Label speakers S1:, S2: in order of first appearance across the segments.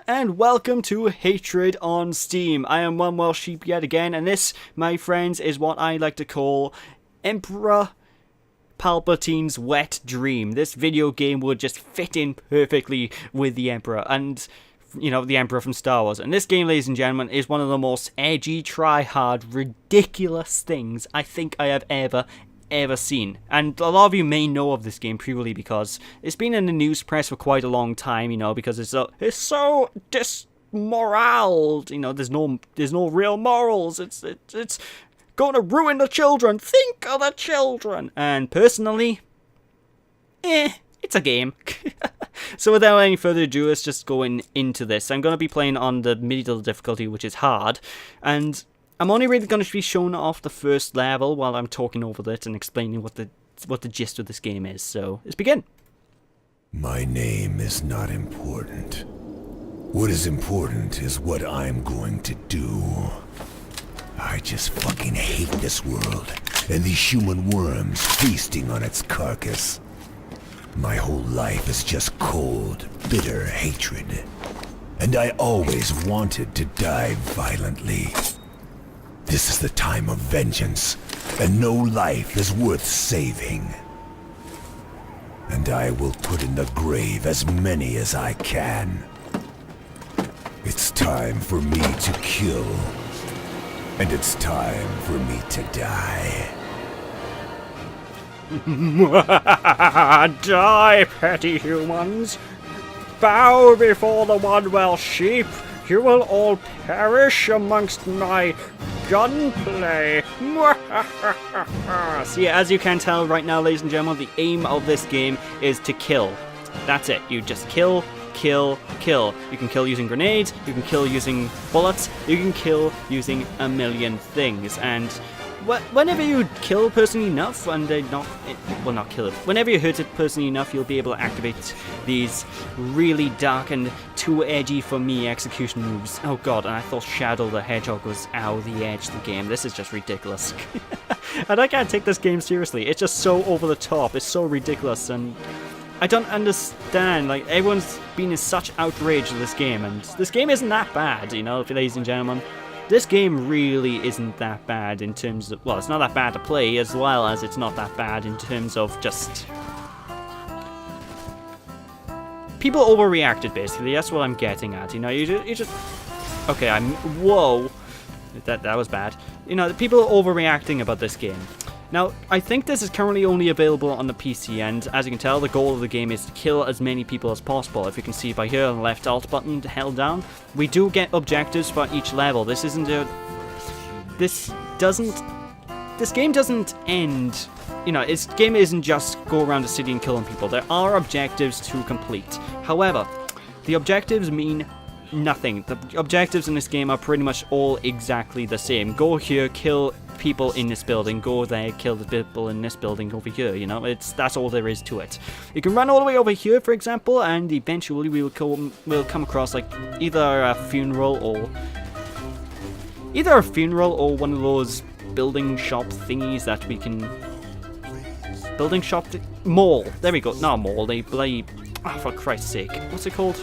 S1: and welcome to Hatred on Steam. I am one well sheep yet again, and this, my friends, is what I like to call Emperor Palpatine's wet dream. This video game would just fit in perfectly with the Emperor, and, you know, the Emperor from Star Wars. And this game, ladies and gentlemen, is one of the most edgy, try-hard, ridiculous things I think I have ever seen. And a lot of you may know of this game purely because it's been in the news press for quite a long time, you know, because it's so dismoraled, you know, there's no real morals, it's going to ruin the children, think of the children. And personally, it's a game. So without any further ado, let's just go into this. I'm going to be playing on the medieval difficulty, which is hard, and I'm only really going to be showing off the first level while I'm talking over it and explaining what the gist of this game is. So, let's begin.
S2: My name is not important. What is important is what I'm going to do. I just fucking hate this world and these human worms feasting on its carcass. My whole life is just cold, bitter hatred. And I always wanted to die violently. This is the time of vengeance, and no life is worth saving. And I will put in the grave as many as I can. It's time for me to kill, and it's time for me to die.
S1: Die, petty humans! Bow before the one-well sheep! You will all perish amongst my gunplay. See, as you can tell right now, ladies and gentlemen, the aim of this game is to kill. That's it. You just kill, kill, kill. You can kill using grenades, you can kill using bullets, you can kill using a million things. And whenever you kill a person enough, and not kill it, whenever you hurt a person enough, you'll be able to activate these really dark and too edgy for me execution moves. Oh god, and I thought Shadow the Hedgehog was out of the edge of the game. This is just ridiculous. And I can't take this game seriously. It's just so over the top. It's so ridiculous, and I don't understand. Like, everyone's been in such outrage of this game, and this game isn't that bad, you know, ladies and gentlemen. This game really isn't that bad in terms of, well, it's not that bad to play, as well as it's not that bad in terms of just people overreacted, basically. That's what I'm getting at, you know. You just okay, whoa, that was bad. You know, people are overreacting about this game. Now, I think this is currently only available on the PC, and as you can tell, the goal of the game is to kill as many people as possible. If you can see by here on the left alt button held down, we do get objectives for each level. This game doesn't end, you know, this game isn't just go around the city and killing people. There are objectives to complete. However, the objectives mean nothing. The objectives in this game are pretty much all exactly the same. Go here, kill people in this building, go there, kill the people in this building over here, you know, that's all there is to it. You can run all the way over here, for example, and eventually we'll come across like either a funeral or one of those building shop thingies that we can mall. There we go. Not a mall, for Christ's sake, what's it called?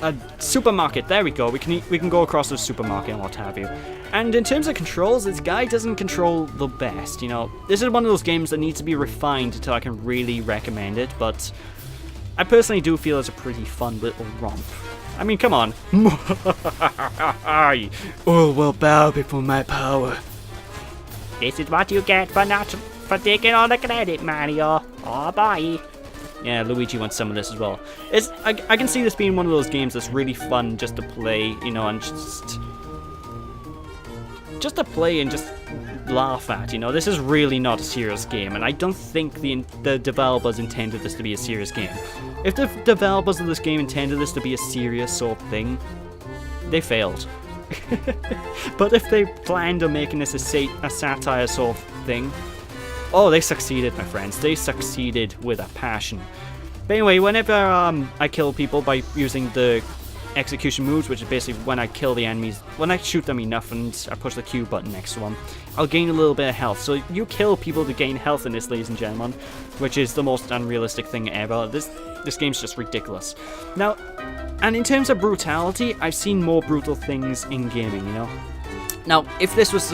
S1: A supermarket. There we go. We can go across the supermarket and what have you. And in terms of controls, this guy doesn't control the best, you know. This is one of those games that needs to be refined until I can really recommend it, but I personally do feel it's a pretty fun little romp. I mean, come on. All will bow before my power. This is what you get for taking all the credit, Mario. Oh, bye. Yeah, Luigi wants some of this as well. I can see this being one of those games that's really fun just to play, you know, and just to play and just laugh at, you know. This is really not a serious game, and I don't think the developers intended this to be a serious game. If the developers of this game intended this to be a serious sort of thing, they failed. But if they planned on making this a satire sort of thing, oh, they succeeded, my friends. They succeeded with a passion. But anyway, whenever I kill people by using the execution moves, which is basically when I kill the enemies, when I shoot them enough and I push the Q button next to them, I'll gain a little bit of health. So you kill people to gain health in this, ladies and gentlemen, which is the most unrealistic thing ever. This game's just ridiculous. Now, and in terms of brutality, I've seen more brutal things in gaming, you know? Now, if this was,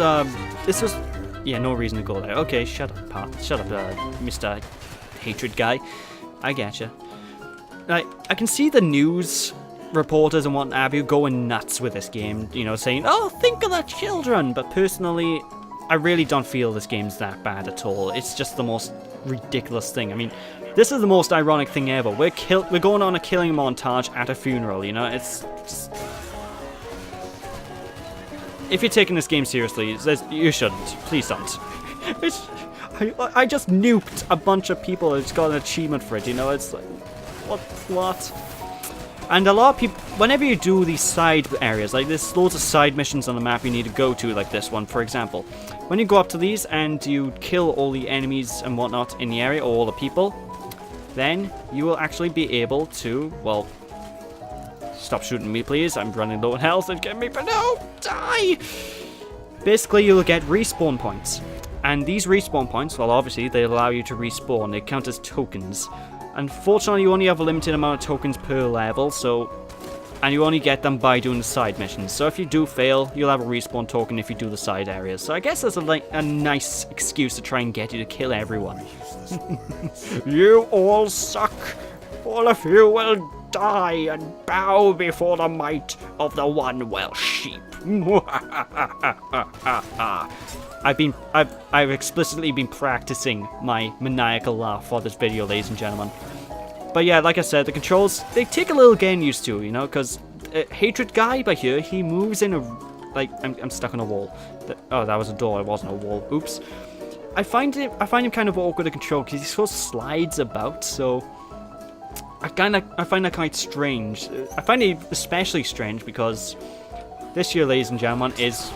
S1: yeah, no reason to go there. Okay, shut up, Mr. Hatred guy. I getcha. I can see the news reporters and what have you going nuts with this game, you know, saying, oh, think of the children, but personally, I really don't feel this game's that bad at all. It's just the most ridiculous thing. I mean, this is the most ironic thing ever. We're going on a killing montage at a funeral, you know, it's just... If you're taking this game seriously, you shouldn't. Please don't. I just nuked a bunch of people and it's got an achievement for it, you know, it's like... What? And a lot of people, whenever you do these side areas, like there's loads of side missions on the map you need to go to, like this one, for example. When you go up to these and you kill all the enemies and whatnot in the area, or all the people, then you will actually be able to, well, stop shooting me, please. I'm running low on health and get me, but no, die! Basically, you'll get respawn points. And these respawn points, well, obviously, they allow you to respawn. They count as tokens. Unfortunately, you only have a limited amount of tokens per level, and you only get them by doing the side missions. So if you do fail, you'll have a respawn token if you do the side areas. So I guess that's a nice excuse to try and get you to kill everyone. You all suck. All of you will die and bow before the might of the one Welsh sheep. I've explicitly been practicing my maniacal laugh for this video, ladies and gentlemen. But yeah, like I said, the controls, they take a little getting used to, you know, because Hatred guy by here, he moves in a, like, I'm stuck on a wall. Oh, that was a door, it wasn't a wall. Oops. I find him kind of awkward to control because he sort of slides about, so I find that quite strange. I find it especially strange because this here, ladies and gentlemen, it's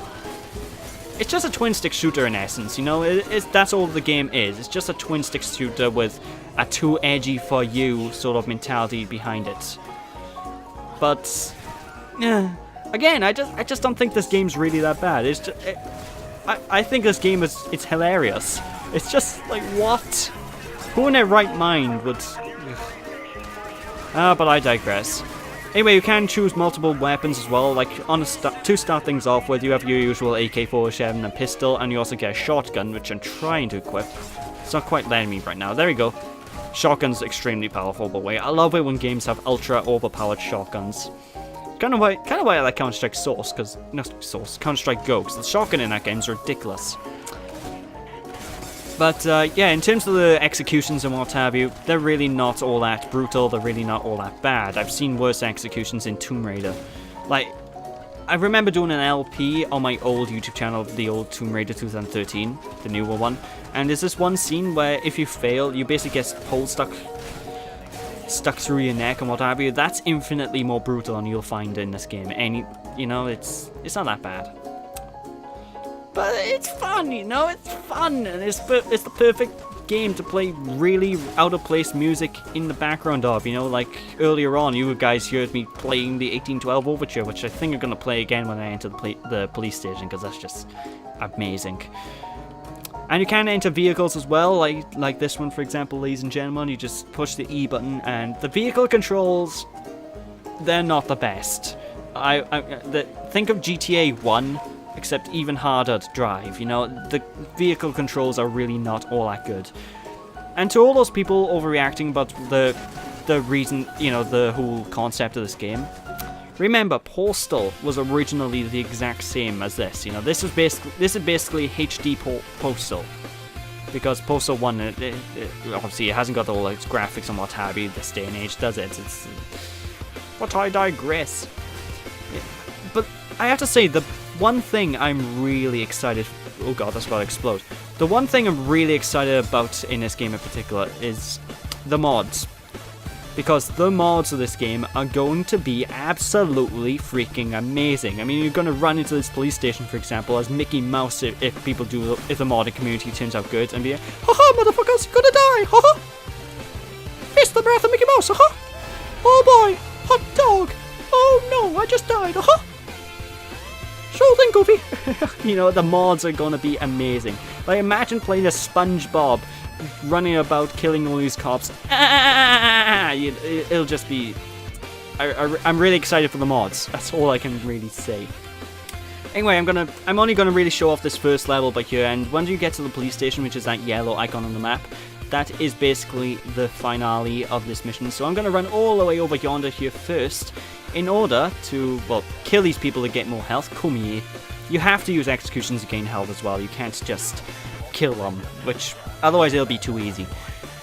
S1: just a twin-stick shooter in essence, you know? That's all the game is. It's just a twin-stick shooter with a too edgy for you sort of mentality behind it. But, again, I just don't think this game's really that bad. It's just, I think this game it's hilarious. It's just like, what? Who in their right mind would... but I digress. Anyway, you can choose multiple weapons as well, like to start things off with, you have your usual AK-47 and pistol, and you also get a shotgun, which I'm trying to equip. It's not quite letting me right now. There we go. Shotgun's extremely powerful, by the way. I love it when games have ultra overpowered shotguns. Kind of why I like Counter-Strike Source, because Counter-Strike Go, because the shotgun in that game is ridiculous. But yeah, in terms of the executions and what have you, they're really not all that brutal, they're really not all that bad. I've seen worse executions in Tomb Raider. Like, I remember doing an LP on my old YouTube channel, the old Tomb Raider 2013, the newer one, and there's this one scene where if you fail, you basically get poles stuck through your neck and what have you. That's infinitely more brutal than you'll find in this game. And, you know, it's not that bad. But it's fun, you know, it's fun, and it's the perfect game to play really out-of-place music in the background of, you know, like earlier on you guys heard me playing the 1812 Overture, which I think I'm going to play again when I enter the police station, because that's just amazing. And you can enter vehicles as well, like this one, for example, ladies and gentlemen. You just push the E button, and the vehicle controls, they're not the best. Think of GTA 1, except even harder to drive, you know, the vehicle controls are really not all that good. And to all those people overreacting about the reason, you know, the whole concept of this game, remember, Postal was originally the exact same as this, you know, this is basically HD Postal, because Postal 1, obviously it hasn't got all its graphics and what have you this day and age, does it? But I digress. But I have to say, the one thing I'm really excited... Oh god, that's about to explode. The one thing I'm really excited about in this game in particular is the mods. Because the mods of this game are going to be absolutely freaking amazing. I mean, you're going to run into this police station, for example, as Mickey Mouse if the modding community turns out good, and be like, haha, motherfuckers, you're gonna die, haha! It's the breath of Mickey Mouse, haha! Oh boy, hot dog! Oh no, I just died. Sure thing, Goofy. You know, the mods are gonna be amazing. Like, imagine playing a SpongeBob running about killing all these cops. It'll just be... I'm really excited for the mods. That's all I can really say. Anyway, I'm only gonna really show off this first level by here, and when you get to the police station, which is that yellow icon on the map, that is basically the finale of this mission. So I'm gonna run all the way over yonder here first, in order to, well, kill these people to get more health. Come here. You have to use executions to gain health as well. You can't just kill them, which otherwise it'll be too easy.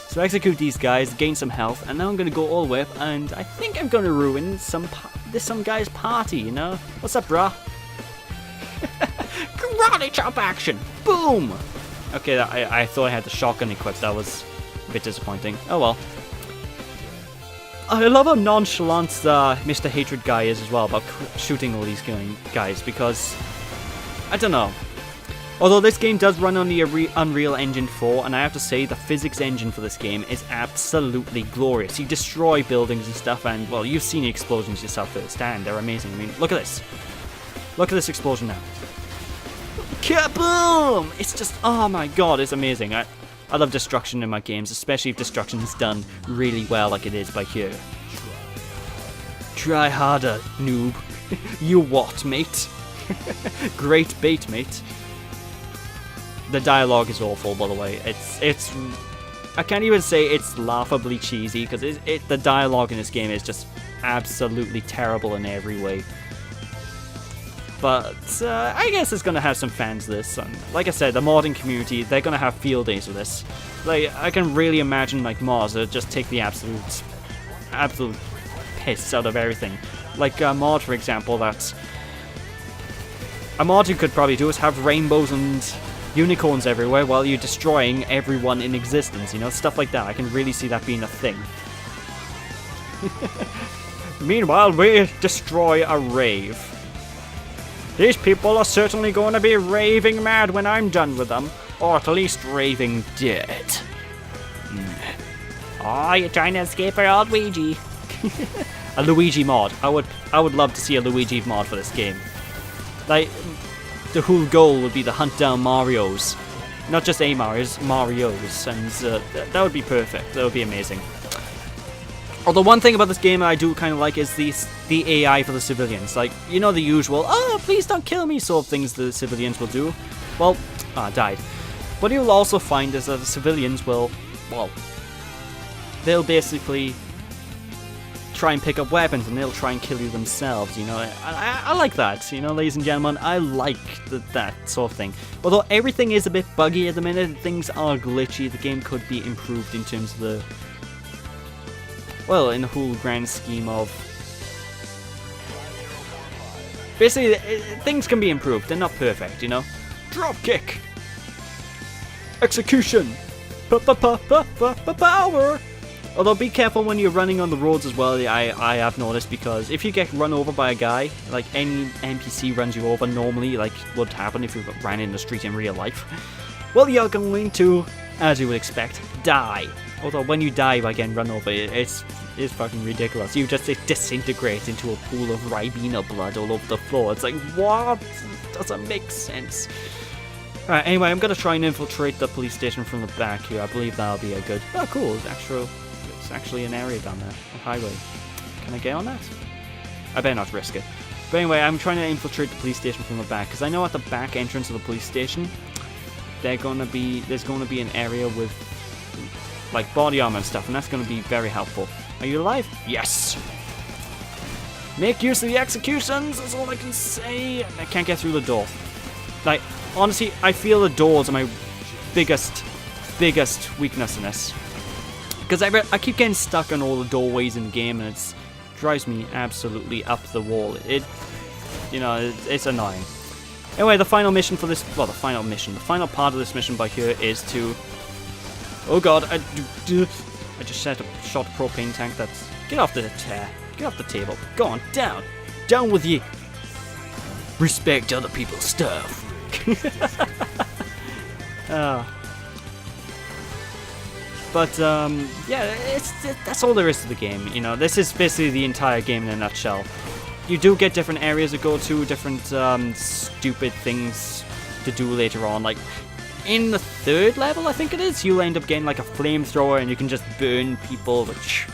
S1: So execute these guys, gain some health, and now I'm gonna go all the way up, and I think I'm gonna ruin some guy's party, you know? What's up, brah? Karate chop action! Boom! Okay, I thought I had the shotgun equipped. That was a bit disappointing. Oh well. I love how nonchalant Mr. Hatred guy is as well about shooting all these guys, because I don't know. Although this game does run on the Unreal Engine 4, and I have to say the physics engine for this game is absolutely glorious. You destroy buildings and stuff, and well, you've seen the explosions yourself firsthand. They're amazing. I mean, look at this. Look at this explosion now. Kaboom! It's just, oh my god, it's amazing. I love destruction in my games, especially if destruction is done really well like it is by here. Try harder, noob. You what, mate? Great bait, mate. The dialogue is awful, by the way. It's I can't even say it's laughably cheesy, because the dialogue in this game is just absolutely terrible in every way. But I guess it's gonna have some fans of this. And like I said, the modding community, they're gonna have field days with this. Like, I can really imagine like mods that just take the absolute piss out of everything. Like a mod, for example, that a mod you could probably do is have rainbows and unicorns everywhere while you're destroying everyone in existence. You know, stuff like that. I can really see that being a thing. Meanwhile, we destroy a rave. These people are certainly going to be raving mad when I'm done with them. Or at least raving dead. Oh, you're trying to escape our old Luigi. A Luigi mod. I would love to see a Luigi mod for this game. Like, the whole goal would be to hunt down Marios. Not just a Marios, Marios. And that would be perfect. That would be amazing. Although one thing about this game I do kind of like is the AI for the civilians. Like, you know, the usual, oh, please don't kill me sort of things the civilians will do. Well, died. What you'll also find is that the civilians will, well, they'll basically try and pick up weapons and they'll try and kill you themselves, you know. I like that, you know, ladies and gentlemen. I like that sort of thing. Although everything is a bit buggy at the minute, things are glitchy, the game could be improved in terms of the, well, in the whole grand scheme of... Basically, things can be improved. They're not perfect, you know? Drop kick! Execution! Power! Although be careful when you're running on the roads as well, I have noticed, because if you get run over by a guy, like any NPC runs you over normally, like would happen if you ran in the street in real life, well, you're going to, as you would expect, die. Although when you die by getting run over, it's fucking ridiculous. You just disintegrate into a pool of Ribena blood all over the floor. It's like, what? Doesn't make sense. Alright, anyway, I'm gonna try and infiltrate the police station from the back here. I believe that'll be a good... Oh, cool. It's actually an area down there. A highway. Can I get on that? I better not risk it. But anyway, I'm trying to infiltrate the police station from the back, because I know at the back entrance of the police station, there's gonna be an area with like body armor and stuff, and that's gonna be very helpful. Are you alive? Yes! Make use of the executions, that's all I can say. I can't get through the door. Like, honestly, I feel the doors are my biggest weakness in this. Because I keep getting stuck on all the doorways in the game, and it drives me absolutely up the wall. It's annoying. Anyway, the final mission for this, well, the final part of this mission by here is to, oh god, I just shot a propane tank. That's, get off the table, go on, down with you. Respect other people's stuff. But yeah, that's all there is to the game. You know, this is basically the entire game in a nutshell. you do get different areas to go to, different stupid things to do later on. Like, in the 3rd level, I think it is, you'll end up getting like a flamethrower and you can just burn people, which...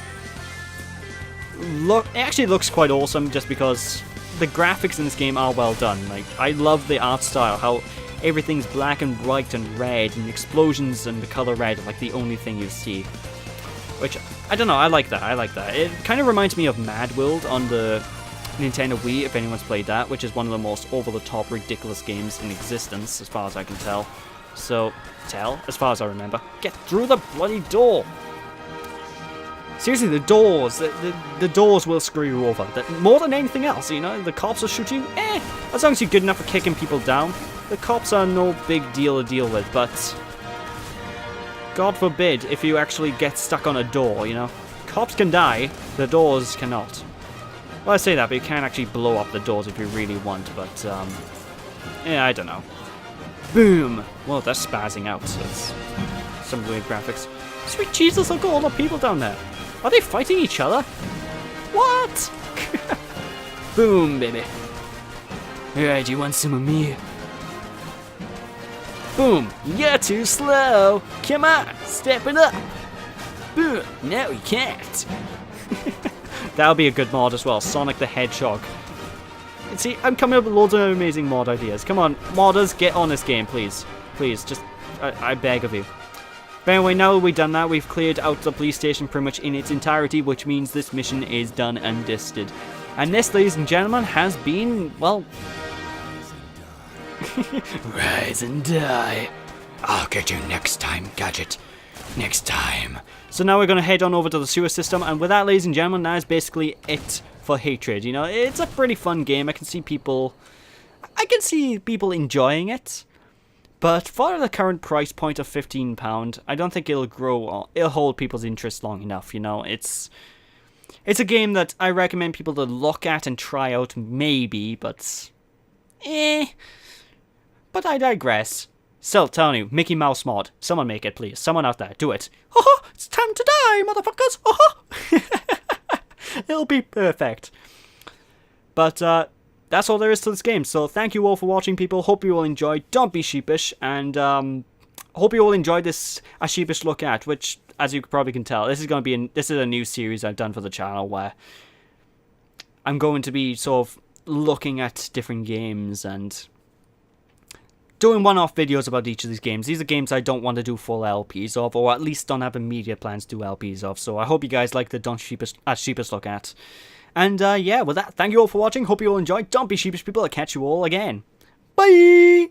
S1: it actually looks quite awesome just because the graphics in this game are well done. Like, I love the art style, how everything's black and white and red, and explosions and the color red are like the only thing you see. Which, I don't know, I like that. It kind of reminds me of Mad World on the Nintendo Wii, if anyone's played that, which is one of the most over-the-top, ridiculous games in existence, as far as I can tell. So, as far as I remember. Get through the bloody door! Seriously, the doors, the doors will screw you over. More than anything else, you know, the cops will shoot you, as long as you're good enough for kicking people down. The cops are no big deal to deal with, but God forbid if you actually get stuck on a door, you know. Cops can die, the doors cannot. Well, I say that, but you can actually blow up the doors if you really want, but, yeah, I don't know. Boom! Well, they're spazzing out, so it's some weird graphics. Sweet Jesus, look at all the people down there. Are they fighting each other? What? Boom, baby. Alright, you want some of me? Boom! You're too slow! Come on, step it up! Boom! No, you can't! That'll be a good mod as well, Sonic the Hedgehog. And see, I'm coming up with loads of amazing mod ideas. Come on, modders, get on this game, please. Please, just, I beg of you. But anyway, now that we've done that, we've cleared out the police station pretty much in its entirety, which means this mission is done and dusted. And this, ladies and gentlemen, has been, well... Rise and die. I'll get you next time, Gadget. Next time. So now we're going to head on over to the sewer system, and with that, ladies and gentlemen, that is basically it for Hatred. You know, it's a pretty fun game. I can see people enjoying it. But for the current price point of £15, I don't think it'll hold people's interest long enough, you know. It's a game that I recommend people to look at and try out, maybe, but... But I digress. Still, telling you, Mickey Mouse mod. Someone make it, please. Someone out there, do it. It's time to die, motherfuckers! It'll be perfect. But, that's all there is to this game. So thank you all for watching, people. Hope you all enjoyed. Don't be sheepish. And hope you all enjoyed this A Sheepish Look At, which, as you probably can tell, this is a new series I've done for the channel where I'm going to be sort of looking at different games and doing one-off videos about each of these games. These are games I don't want to do full LPs of, or at least don't have immediate plans to do LPs of. So I hope you guys like the A Sheepish Look At. And, yeah, with that, thank you all for watching. Hope you all enjoyed. Don't be sheepish, people. I'll catch you all again. Bye!